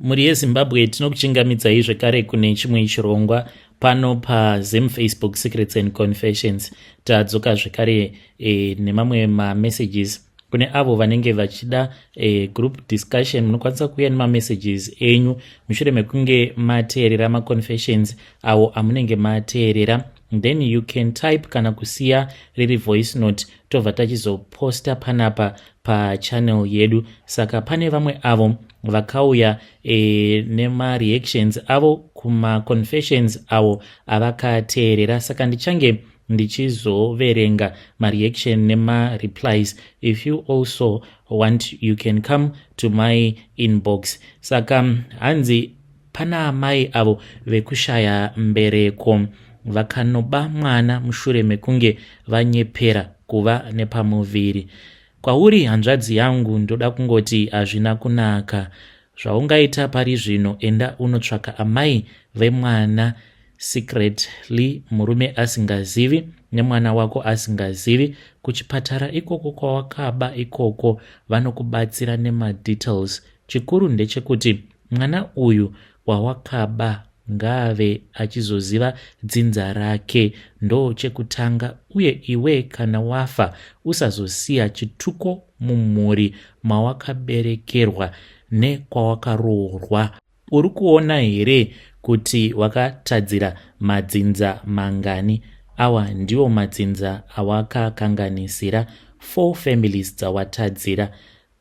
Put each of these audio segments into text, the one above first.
Muri yeZimbabwe tinokuchingamidzai zvekare kune chimwe chirongwa pano paZim Facebook Secrets and Confessions. Tadzoka zvekare nemamwe messages kune avo vanenge vachida group discussion. Munokwanisa kuuya nemamessages enyu mushure mekunge mateerera maconfessions avo amunenge mateerera, then you can type kana kusiya riri voice note tobva tachizoposta panapa pachannel yedu. Saka pane vamwe avo vakauya nema-reactions avo kuma-confessions avo avakateerera, saka ndichange ndichizoverenga ma-reaction nema-replies. If you also want, you can come to my inbox. Saka hanzi pana amai avo vekushaya mbereko vakanoba mwana mushure mekunge vanyepera kuva nepamuviri. Kwauri hanzvadzi yangu, ndoda kungoti hazvina kunaka. Zvaungaita pari zvino, enda unotsvaka amai vemwana secretly, murume asingazivi nemwana wako asingazivi. Kuchipatara ikoko kwawakaba ikoko vanokubatsira nemadetails. Chikuru ndechekuti mwana uyu wawakaba ngaave achizoziva dzinza rake, ndo chekutanga. Uye iwe kana wafa usazosiya chituko mumhuri mawakaberekerwa nekwawakaroorwa. Uri kuona here kuti wakatadzira madzinza mangani? Awa ndiwo madzinza awakakanganisira. 4 families dzawatadzira.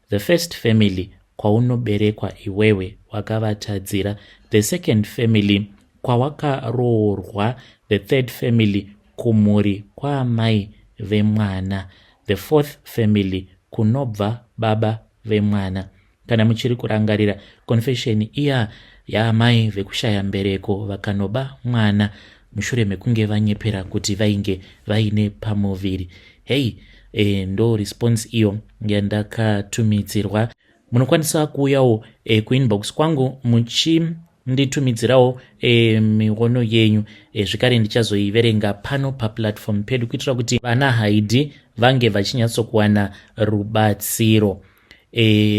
The first family kwaunoberekwa iwewe wakavatadzira. The second family kwawakaroorwa. The third family kumhuri kwaamai vemwana. The fourth family kunobva baba vemwana. Kana muchiri kurangarira, confession iya yaamai vekushaya mbereko vakanoba mwana mushure mekunge vanyepera kuti vainge vaine pamuviri. Hey, ndo response iyo yandakatumidzirwa. Munokwanisa kuuyawo kuinbox kwangu muchinditumidzirawo miono yenyu, zvikare ndichazoiverenga pano paplatform pedu kuitira kuti vana haidi vange vachinyatsokuwana rubatsiro.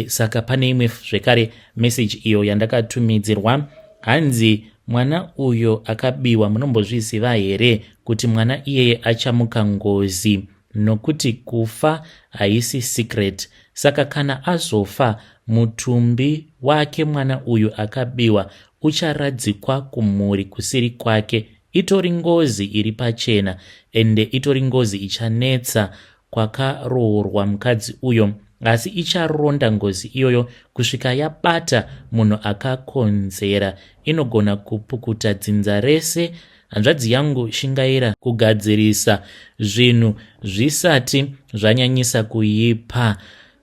Saka pane imwe zvekare message iyo yandakatumidzirwa. Hanzi mwana uyo akabiwa, munombozviziva here kuti mwana iyeye achamuka ngozi, nokuti kufa haisi secret. Saka kana azofa, mutumbi wake mwana uyu akabiwa ucharadzikwa kumhuri kusiri kwake. Itori ngozi iri pachena, ende itori ngozi ichanetsa kwakaroorwa mukadzi uyo, asi icharonda ngozi iyoyo kusvika yabata munhu akakonzera. Inogona kupukuta dzinza rese. Hanzvadzi yangu, shingaira kugadzirisa zvinhu zvisati zvanyanyisa kuipa,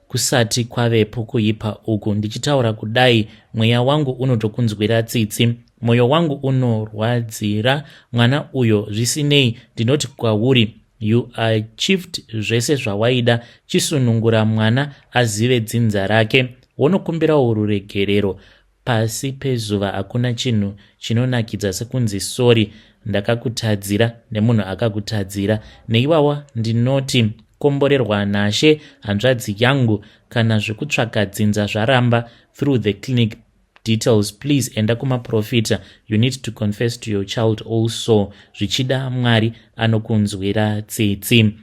kusati kwavepo kuipa uku. Ndichitaura kudai, mweya wangu unotokunzwira tsitsi, mwoyo wangu unorwadzira mwana uyo. Zvisinei, ndinoti kwauri, you achieved zvese zvawaida. Chisunungura mwana azive dzinza rake. Wonokumbirawo ruregerero. Pasi pezuva hakuna chinhu chinonakidza sekunzi sorry, ndakakutadzira nemunhu akakutadzira. Neiwawa ndinoti komborerwa naShe hanzvadzi yangu. Kana zvekutsvaka dzinza zvaramba through the clinic details, please enda kumaprofita. You need to confess to your child also. Zvichida Mwari anokunzwira tsitsi.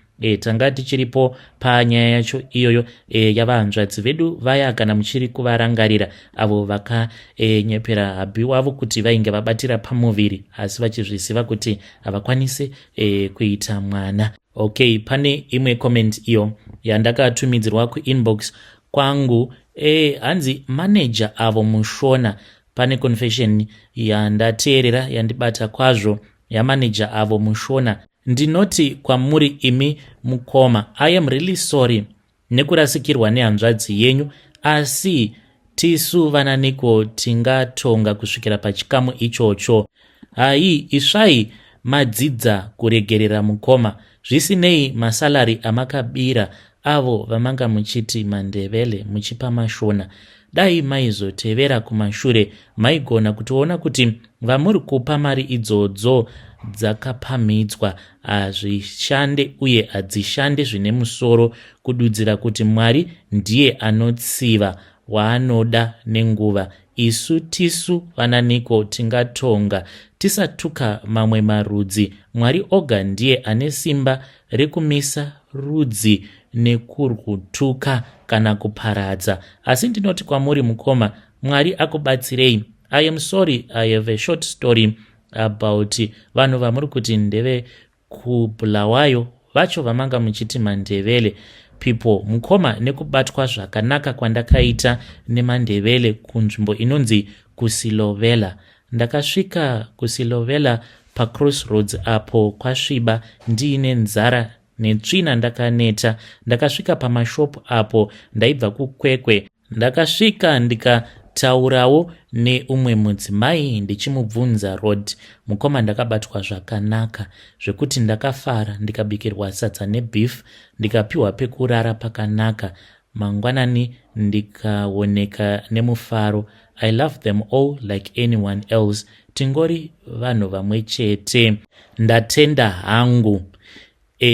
Tanga tichiripo panyaya yacho iyoyo yavahanzvadzi vedu vaya, kana muchiri kuvarangarira, avo vakanyepera habhi wavo kuti vainge vabatira pamuviri asi vachizviziva kuti havakwanisi kuita mwana. Okay, pane imwe comment iyo yandakatumidzirwa kuinbox kwangu. Hanzi manager avo mushona. Pane confession yandateerera yandibata kwazvo yamanager avo mushona. Ndinoti kwamuri imi mukoma, I am really sorry nekurasikirwa nehanzvadzi yenyu, asi tisu vananiko tingatonga kusvikira pachikamu ichocho. Hai, isvai madzidza kuregerera mukoma. Zvisinei masalari amakabira avo vamanga muchiti mandevele muchipa mashona. Dai maizotevera kumashure, maigona kutoona kuti vamuri kupa mari idzodzo dzakapamhidzwa hazvishande uye hadzishande zvine musoro, kududzira kuti Mwari ndiye anotsiva waanoda nenguva. Isu tisu vananiko tingatonga tisatuka mamwe marudzi. Mwari oga ndiye ane simba rekumisa rudzi nekurwutuka kana kuparadza. Asi ndinoti kwamuri mukoma, Mwari akubatsirei. I am sorry, I have a short story about vanhu vamuri kuti ndeve kuBulawayo, vacho vamanga muchiti mandevele people. Mukoma, nekubatwa zvakanaka kwandakaita nemandevele kunzvimbo inonzi kuSilovela. Ndakasvika kuSilovela paCrossroads apo kwasviba ndiine nzara netsvina ndakaneta. Ndakasvika pamashopu apo ndaibva kuKwekwe. Ndakasvika ndikataurawo neumwe mudzimai ndichimubvunza road. Mukoma, ndakabatwa zvakanaka zvekuti ndakafara, ndikabikirwa sadza nebeef, ndikapiwa pekurara pakanaka. Mangwanani ndikaoneka nemufaro. I love them all like anyone else. Tingori vanhu vamwe chete. Ndatenda hangu.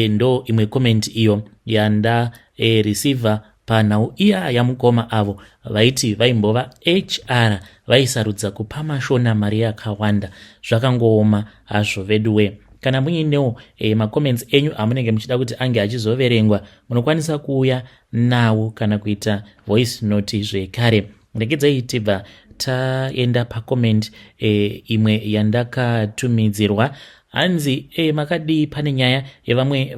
Ndo imwe comment iyo yanda receiver panhau iya yamukoma avo vaiti vaimbova HR vaisarudza kupa mashona mari yakawanda. Zvakangooma hazvo veduwe. Kana muinewo macomments enyu amunenge muchida kuti ange achizoverengwa, munokwanisa kuuya nawo kana kuita voice note zvekare. Ndegedzai tibva taenda pacomment imwe yandakatumidzirwa. Hanzi makadii, pane nyaya yevamwe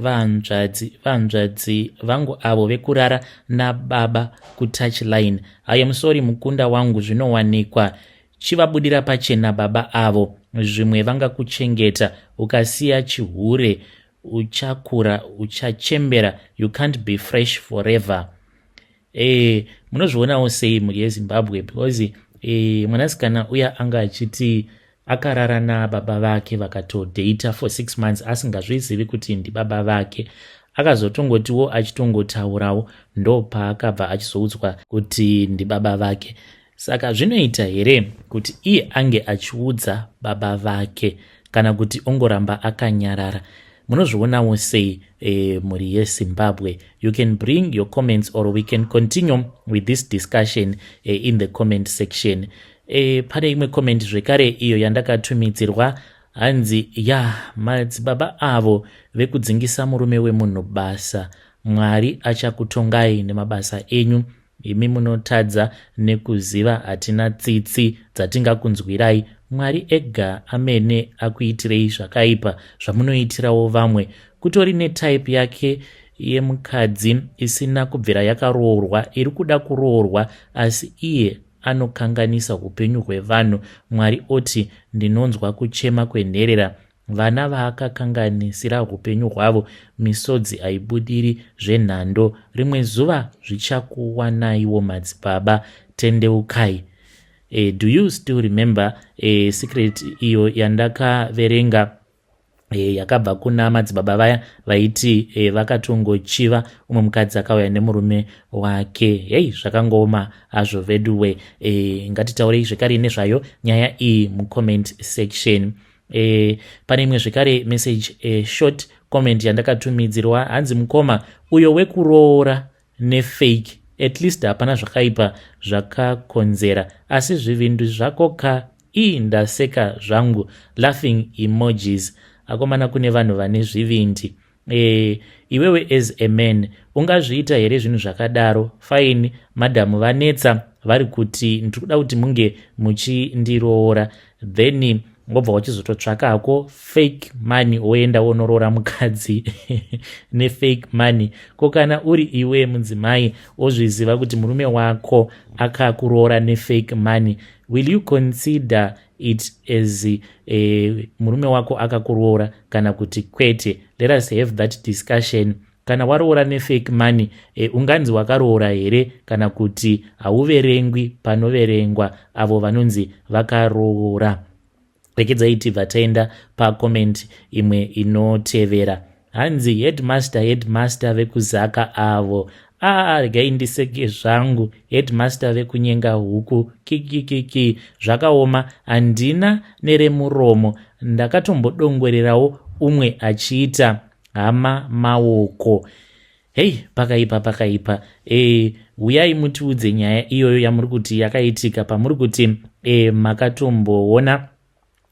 vanzvadzi vangu avo vekurara nababa kutouchline. I am sorry mukunda wangu, zvinowanikwa chivabudira pachena baba avo. Zvimwe vangakuchengeta ukasiya chihure, uchakura uchachembera. You can't be fresh forever. Munozvionawo sei muri yeZimbabwe? Because mwanasikana uya anga achiti akarara nababa vake vakatodata for 6 months asingazvizivi kuti ndibaba vake. Akazotongotiwo achitongotaurawo, ndo paakabva achizoudzwa kuti ndibaba vake. Saka zvinoita here kuti iye ange achiudza baba vake kana kuti ongoramba akanyarara? Munozvionawo sei muri yeZimbabwe? You can bring your comments or we can continue with this discussion in the comment section. Pane imwe comment zvekare iyo yandakatumidzirwa. Hanzi madzibaba avo vekudzingisa murume wemunhu basa. Mwari achakutongai nemabasa enyu. Imi munotadza nekuziva hatina tsitsi dzatingakunzwirai. Mwari ega amene akuitirei zvakaipa zvamunoitirawo vamwe. Kutori netype yake yemukadzi isina kubvira yakaroorwa, iri kuda kuroorwa, asi iye anokanganisa upenyu hwevanhu. Mwari oti, ndinonzwa kuchema kwenherera. Vana vaakakanganisira upenyu hwavo, misodzi haibudiri zvenhando. Rimwe zuva zvichakuwanaiwo madzibaba, tendeukai. Do you still remember secret iyo yandakaverenga yakabva kuna madzibaba vaya vaiti vakatongochiva umwe mukadzi akauya nemurume wake? Hei, zvakangooma hazvo veduwe. Ngatitaurei zvekare nezvayo nyaya iyi mucomment section. Pane imwe zvekare message short comment yandakatumidzirwa. Hanzi mukoma, uyo wekuroora nefake, at least hapana zvakaipa zvakakonzera, asi zvivindu zvako ka ndaseka zvangu, laughing emojis. Akomana kune vanhu vane zvivindi. Iwewe as a man ungazviita here zvinhu zvakadaro? Fine, madhamu vanetsa vari kuti ndikuda kuti munge muchindiroora, then ngobva wachizototsvakako fake money woenda wonoroora mukadzi nefake money. Ko kana uri iwe mudzimai ozviziva kuti murume wako akakuroora nefake money, will you consider it as murume wako akakuroora kana kuti kwete? Let us have that discussion. Kana waroora nefake money, unganzi wakaroora here kana kuti hauverengwi panoverengwa avo vanonzi vakaroora? Rekedzai tibva taenda pacomment imwe inotevera. Hanzi headmaster vekuzaka avo. Regai ndiseke zvangu, headmaster vekunyenga huku, kikikiki, zvakaoma, handina neremuromo. Ndakatombodongwererawo umwe achiita hama maoko. Hei, pakaipa. uyai mutiudze nyaya iyoyo yamuri kuti yakaitika pamuri kuti makatomboona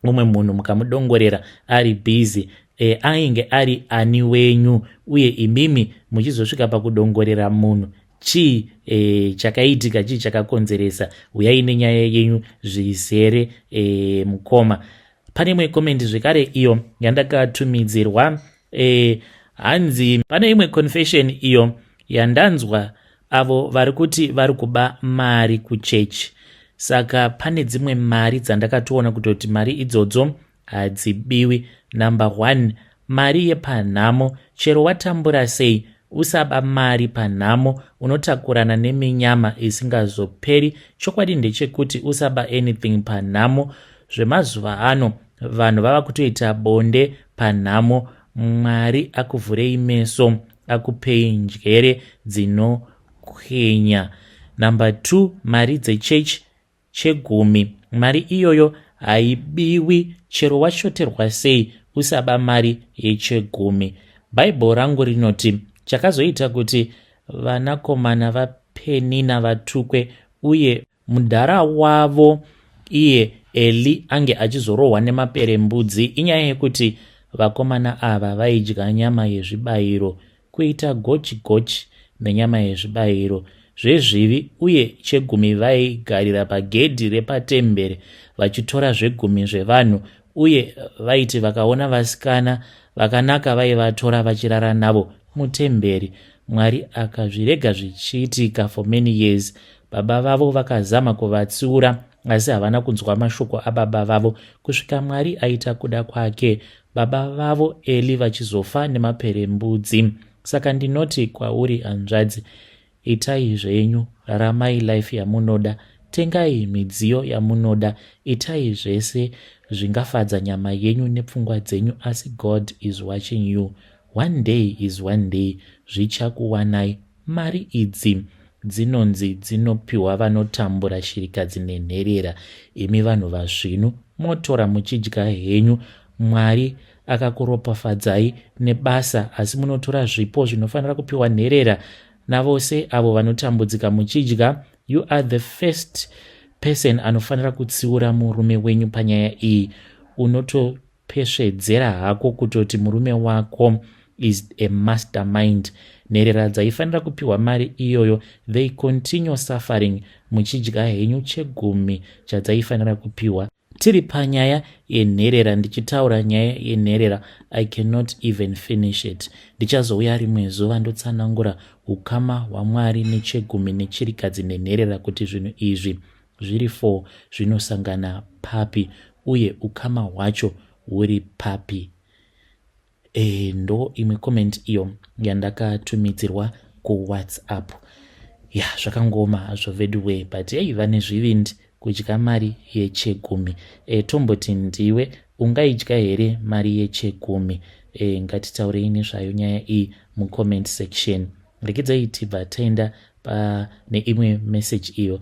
umwe munhu mukamudongorera ari busy ainge ari ani wenyu uye imimi muchizosvika pakudongorera munhu chii chakaitika, chii chakakonzeresa, uyai nenyaya yenyu zvizere mukoma. Pane imwe komendi zvekare iyo yandakatumidzirwa hanzi pane imwe confession iyo yandanzwa avo vari kuti vari kuba mari kuchechi. Saka pane dzimwe mari dzandakatoona kutoti mari idzodzo hadzibiwi. Number 1, mari yepanhamo. Chero watambura sei, usaba mari panhamo, unotakurana neminyama isingazoperi. Chokwadi ndechekuti usaba anything panhamo. Zvemazuva ano vanhu vava kutoita bonde panhamo. Mwari akuvhurei meso, akupei njere dzinokwenya. Number 2, mari dzechechi chegumi. Mari iyoyo haibiwi, chero washoterwa sei, usaba mari yechegumi. Bhaibheri rangu rinoti chakazoita kuti vanakomana vaPenina vatukwe uye mudhara wavo iye Eli ange achizorohwa nemaperembudzi inyaya yekuti vakomana ava vaidya nyama yezvibayiro, kuita gochi nenyama yezvibayiro zvezvivi, uye chegumi vaigarira pagedhi repatemberi vachitora zvegumi zvevanhu, uye vaiti vakaona vasikana vakanaka vaivatora vachirara navo mutemberi. Mwari akazvirega zvichiitika for many years. Baba vavo vakazama kuvatsiura asi havana kunzwa mashoko ababa vavo kusvika Mwari aita kuda kwake, baba vavo Eli vachizofa nemaperembudzi. Saka ndinoti kwauri hanzvadzi, itai zvenyu, raramai life yamunoda, tengai midziyo yamunoda, itai zvese zvingafadza nyama yenyu nepfungwa dzenyu, asi God is watching you. One day is one day, zvichakuwanai. Mari idzi dzinonzi dzinopiwa vanotambura shirikadzi nenherera. Imi vanhu vazvinu motora muchidya henyu. Mwari akakuropafadzai nebasa, asi munotora zvipo zvinofanira kupiwa nherera navose avo vanotambudzika muchidya. You are the first person anofanira kutsiura murume wenyu panyaya iyi. Unotopesvedzera hako kutoti murume wako is a mastermind. Nherera dzaifanira kupiwa mari iyoyo, they continue suffering muchidya henyu chegumi chadzaifanira kupiwa. Tiri panyaya yenherera, ndichitaura nyaya yenherera, I cannot even finish it. Ndichazouya rimwe zuva ndotsanangura ukama hwaMwari nechegumi nechirikadzi nenherera kuti zvinhu izvi zviri for zvinosangana papi uye ukama hwacho huri papi. Ndo imwe comment iyo yandakatumidzirwa kuWhatsApp. Zvakangoma hazvo vedway, but vane zvivindi kudya mari yechegumi. Tomboti ndiwe ungaidya here mari yechegumi? Ngatitaurei nezvayo nyaya iyi mucomment section. Regedzai tibva taenda neimwe message iyo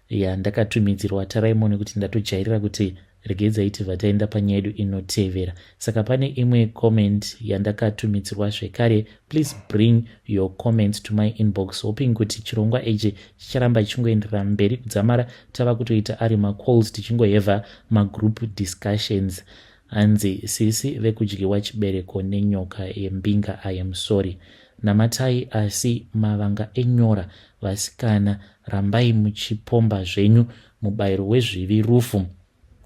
yandakatumidzirwa. Taraimone kuti ndatojairira kuti regedzai tibva taenda panyaya yedu inotevera. Saka pane imwe comment yandakatumidzirwa zvekare. Please bring your comments to my inbox, hoping kuti chirongwa ichi chicharamba chingoenderera mberi kudzamara tava kutoita ari macalls tichingoheva magroup discussions. Hanzi sisi vekudyiwa chibereko nenyoka yembinga, I am sorry. Namatai asi mavanga enyora. Vasikana, rambai muchipomba zvenyu mubayiro wezvivi rufu,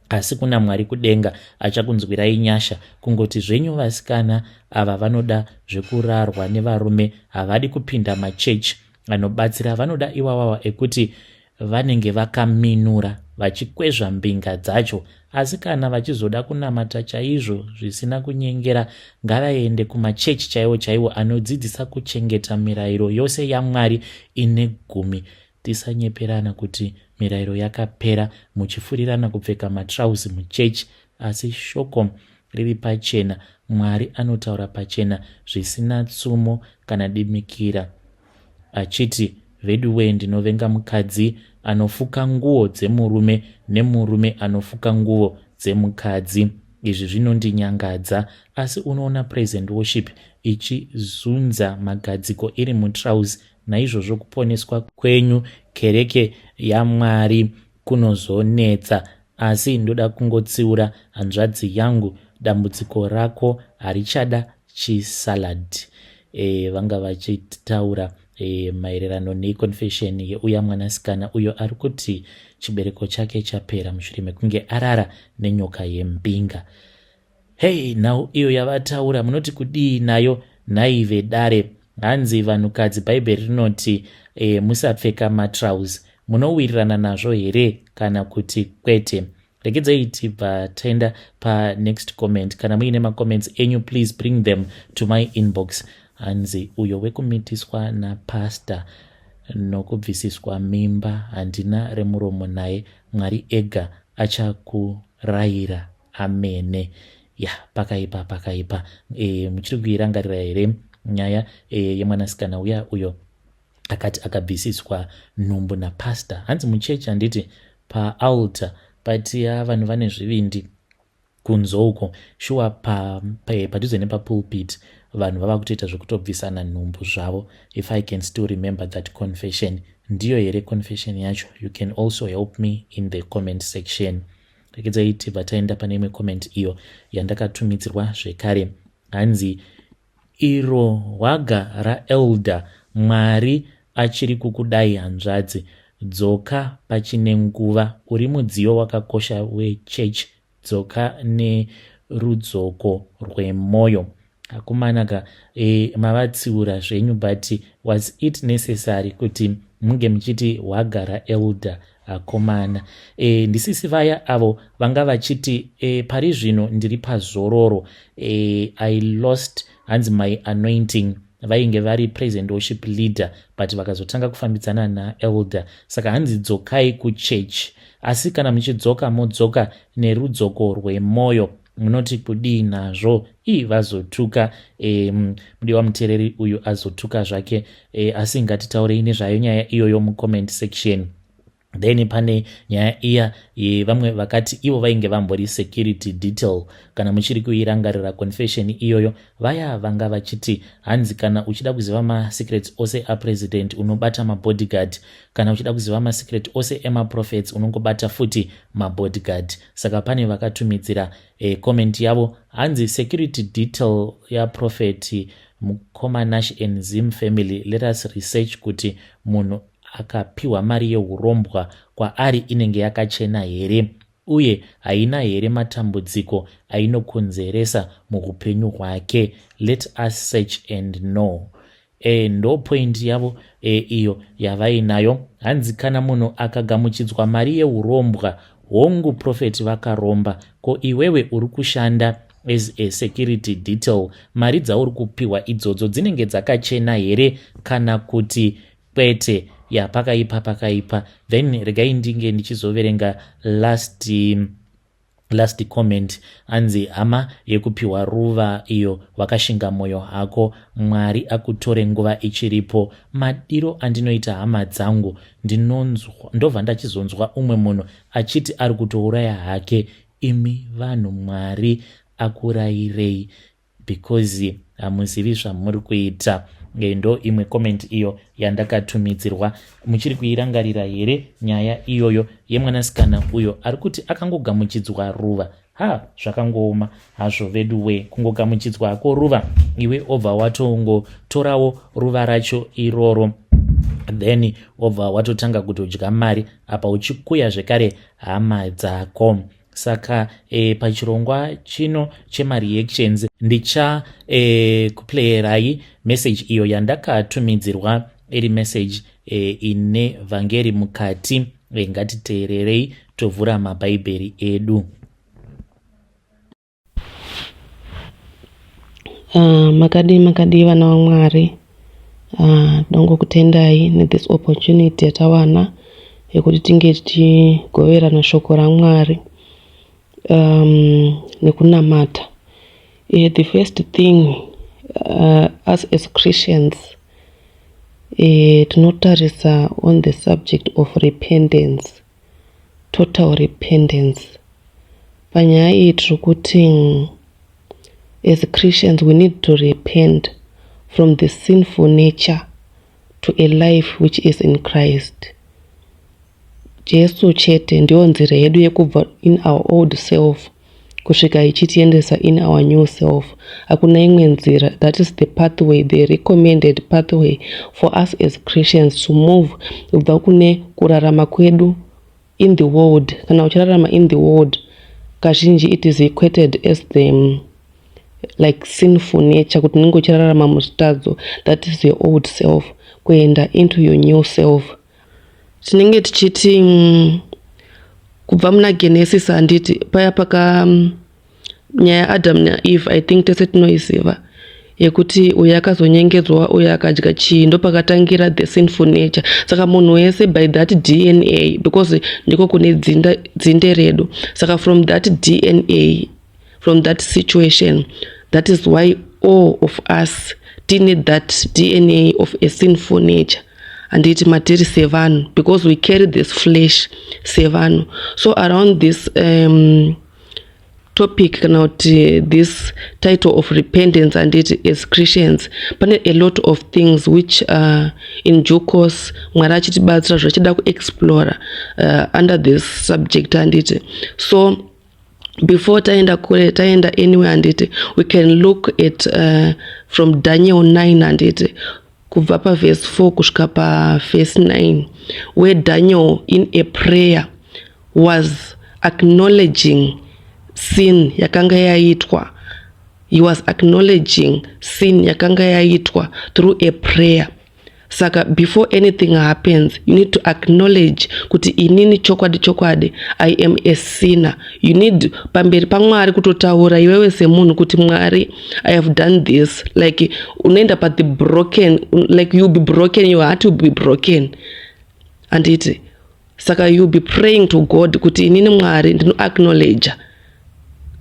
asi kuna Mwari kudenga achakunzwirai nyasha. Kungoti zvenyu vasikana ava vanoda zvekurarwa nevarume, havadi kupinda machechi anobatsira, vanoda iwawawa ekuti vanenge vakaminura vachikwezva mbinga dzacho. Asi kana vachizoda kunamata chaizvo zvisina kunyengera, ngavaende kumachechi chaiwo anodzidzisa kuchengeta mirayiro yose yaMwari ine gumi. Tisanyeperana kuti mirayiro yakapera muchifurirana kupfeka matrauzi muchechi, asi shoko riri pachena. Mwari anotaura pachena zvisina tsumo kana dimikira, achiti vedway, ndinovenga mukadzi anofuka nguo dzemurume nemurume anofuka nguo dzemukadzi. Izvi zvinondinyangadza, asi unoona praise and worship ichizunza magadziko iri mutrauzi naizvozvo kuponeswa kwenyu kereke yaMwari kunozonetsa. Asi ndoda kungotsiura hanzvadzi yangu, dambudziko rako harichada chisalad. Vanga vachitaura maererano neconfession yeuya mwanasikana uyo ari kuti chibereko chake chapera mushure mekunge arara nenyoka yembinga. Hei, nhau iyo yavataura munoti kudii nayo? Naive dare. Hanzi vanhukadzi bhaibheri rinoti musapfeka matrauzi. Munowirirana nazvo here kana kuti kwete? Regedzai tibva taenda next comment. Kana muine macomments enyu, please bring them to my inbox. Hanzi uyo wekumitiswa napasta nokubvisiswa mimba handina remuromo naye, Mwari ega achakurayira. Amene. Pakaipa. Muchiri kuirangarira here nyaya yemwanasikana uyo akati akabvisiswa nhumbu napasta? Hanzi muchechi handiti paaltar patiya vanhu vane zvivindi kunzo uko, shuwa padhuze nepapulpit vanhu vava kutoita zvekutobvisana nhumbu zvavo. If I can still remember that confession. Ndiyo here confession yacho? You can also help me in the comment section. Regedzai tibva taenda pane imwe comment iyo yandakatumidzirwa zvekare. Hanzi iro hwaga raelda, Mwari achiri kukudai hanzvadzi, dzoka pachine nguva, uri mudziyo wakakosha wechechi, dzoka nerudzoko rwemwoyo. Akumanaka mavatsiura zvenyu, but was it necessary kuti munge muchiti hwaga raelda akomana? Ndisisi vaya avo vanga vachiti pari zvino ndiri pazororo, I lost hanzi my anointing. Vainge vari present worship leader but vakazotanga kufambidzana naelder. Saka hanzi dzokai kuchechi. Asi kana muchidzoka modzoka nerudzoko rwemwoyo, munoti kudii nazvo? Vazotuka. Mudiwa muteereri uyu azotuka zvake. Asi ngatitaurei nezvayo nyaya iyoyo mucomment section. Then pane nyaya iya vamwe vakati ivo vainge vambori security detail. Kana muchiri kuirangarira confession iyoyo, vaya vanga vachiti hanzi kana uchida kuziva masecrets ose apresident unobata mabodyguard, kana uchida kuziva masecret ose emaprophets unongobata futi mabodyguard. Saka pane vakatumidzira comment yavo, hanzi security detail yaprofeti Mukoma Nash and Zim family, let us research kuti munhu akapiwa mari yeurombwa kwaari inenge yakachena here, uye haina here matambudziko ainokonzeresa muupenyu hwake. Let us search and know. Ndo point yavo iyo yavainayo. Hanzi kana munhu akagamuchidzwa mari yeurombwa, hongu profeti vakaromba, ko iwewe uri kushanda as a security detail, mari dzauri kupiwa idzodzo dzinenge dzakachena here kana kuti kwete? Pakaipa. Then regai ndinge ndichizoverenga last comment. Hanzi hama yekupiwa ruva iyo wakashinga moyo hako, Mwari akutore nguva ichiripo. Madiro andinoita hama dzangu, ndobva ndachizonzwa umwe munhu achiti ari kutouraya hake. Imi vanhu, Mwari akurayirei because hamuzivi zvamuri kuita. Ndo imwe comment iyo yandakatumidzirwa. Muchiri kuirangarira here nyaya iyoyo yemwanasikana uyo ari kuti akangogamuchidzwa ruva? Zvakangooma hazvo vedu we, kungogamuchidzwa hako ruva, iwe obva watongotorawo ruva racho iroro, then obva watotanga kutodya mari apa uchikuya zvekare hama dzako. Saka pachirongwa chino chemareactions ndicha kuplayerai message iyo yandakatumidzirwa, iri message ine vhangeri mukati. Ngatiteererei tovhura mabhaibheri edu. Makadi vana vaMwari, ndongokutendai nethis opportunity yatawana yekuti tinge tichigoverana shoko raMwari nekunamata. The first thing, us as Christians, tinotarisa on the subject of repentance, total repentance. Panyaya iyi tiri kuti as Christians we need to repent from the sinful nature to a life which is in Christ. Jesu chete ndio nzira yedu yekubva in our old self kusvika ichitiendesa in our new self. Hakuna imwe nzira. That is the pathway, the recommended pathway for us as Christians to move kubva kune kurarama kwedu in the world. Kana uchirarama in the world, kazhinji it is equated as the like sinful nature, kuti ningo uchirarama muzvitadzo. That is your old self, kuenda into your new self. Tinenge tichiti kubva muna Genesis handiti paya paka nyaya Adam naEve, I think tese tinoiziva, yekuti uyo akazonyengedzwa uyo akadya chii, ndo pakatangira the sinful nature. Saka munhu wese by that DNA, because ndiko kune dzinde redu, saka from that DNA, from that situation, that is why all of us need that DNA of a sinful nature. And it matiri sevanhu, because we carry this flesh sevanhu. So around this topic, this title of repentance and it as Christians, pane a lot of things which in due course Mwari achitibatsira zvachida kuexplore under this subject and it. So before taenda kule, taenda anywhere and it, we can look at from Daniel 9 and it, kubva pa verse 4 kusvika pa verse 9, where Daniel in a prayer was acknowledging sin yakanga yaitwa. He was acknowledging sin yakanga yaitwa through a prayer. Saka before anything happens, you need to acknowledge kuti inini chokwadi I am a sinner. You need pamberi pa Mwari kutotaura iwewe semunhu kuti Mwari, I have done this. Like unaenda pa the broken, like you be broken, you have to be broken. And it saka you be praying to God kuti inini Mwari ndino acknowledge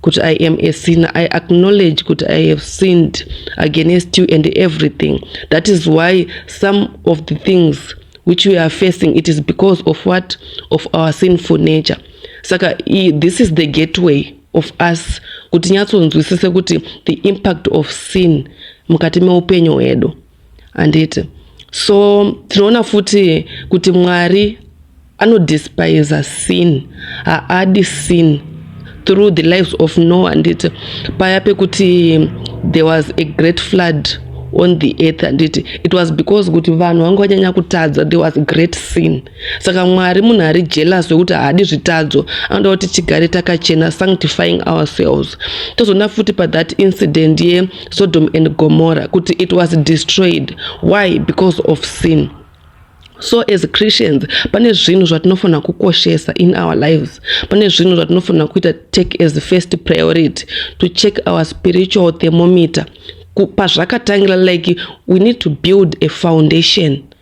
kuti I am a sinner. I acknowledge kuti I have sinned against you and everything. That is why some of the things which we are facing, it is because of what? Of our sinful nature. Saka this is the gateway of us kuti nyatsonzwisise kuti the impact of sin mukati meupenyu hwedu. And it so tinoona futi kuti Mwari anodespise sin, haadi sin through the lives of Noah and it. Paya pekuti there was a great flood on the earth and it was because kuti vanhu vanga vanyanya kutadza, there was great sin. Saka Mwari munhu ari jealous wekuti haadi zvitadzo, anoda kuti tigare takachena, sanctifying ourselves. Tozoona futi pa that incident ye Sodom and Gomorrah kuti it was destroyed. Why? Because of sin. So as Christians, pane zvinhu zvatinofana kukoshesa in our lives. Pane zvinhu zvatinofana kuita take as the first priority to check our spiritual thermometer. Pazvakatangira, like we need to build a foundation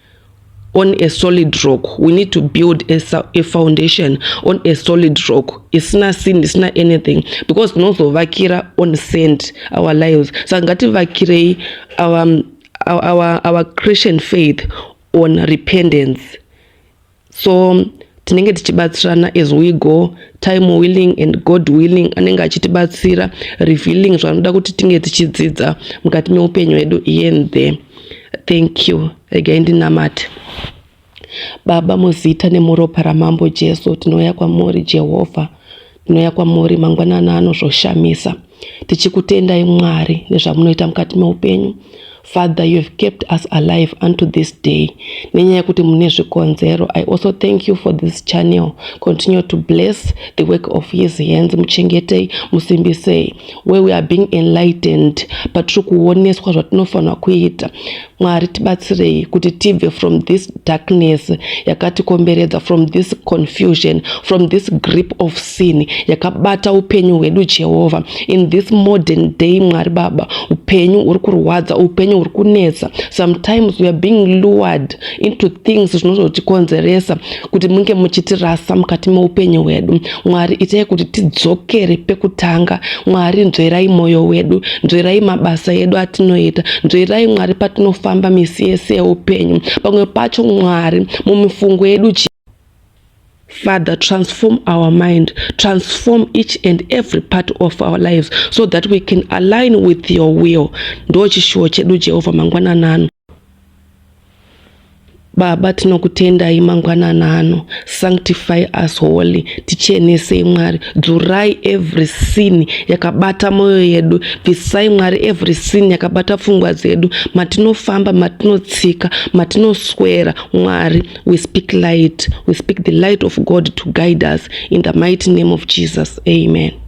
on a solid rock. We need to build a foundation on a solid rock. It's not sin, it's not anything. Because tinozovakira on sand our lives. So ngativakirei our Christian faith on repentance. So tinenge tichibatsirana as we go, time willing and God willing, anenge achitibatsira revealing zvanoda kuti tinge tichidzidza mukati meupenyu hwedu here and there. Thank you. Regai ndinamate. Baba muzita nemuropa ramambo Jesu, tinouya kwamuri Jehovha, tinouya kwamuri mangwanana anozvoshamisa, tichikutendai Mwari nezvamunoita mukati meupenyu. Father, you have kept us alive unto this day. Nenyaya kuti mune zvikonzero. I also thank you for this channel. Continue to bless the work of his hands. Muchengetei, musimbisei. Where we are being enlightened, patiri kuoneswa zvatinofanira kuita. Mwari tibatsirei kuti tibve from this darkness yakatikomberedza, from this confusion, from this grip of sin yakabata upenyu hwedu Jehovah. In this modern day, Mwari Baba, upenyu uri kurwadza, upenyu uri kunetsa. Sometimes we are being lured into things zvinozotikonzeresa kuti munge muchitirasa mukati meupenyu hwedu. Mwari itai kuti tidzokere pekutanga. Mwari nzverai moyo wedu, nzverai mabasa edu atinoita, nzverai Mwari patinofamba misi yese yeupenyu. Pamwe pacho Mwari mumifungo yedu. Father, transform our mind, transform each and every part of our lives so that we can align with your will. Ndo chishuwo chedu Jehovah mangwananano. Baba tinokutendai mangwanana ano, sanctify us holy, tichenese Mwari, dzurai every sin yakabata moyo yedu, bvisai Mwari every sin yakabata pfungwa dzedu, matinofamba, matinotsika, matinoswera. Mwari, we speak light, we speak the light of God to guide us in the mighty name of Jesus. Amen.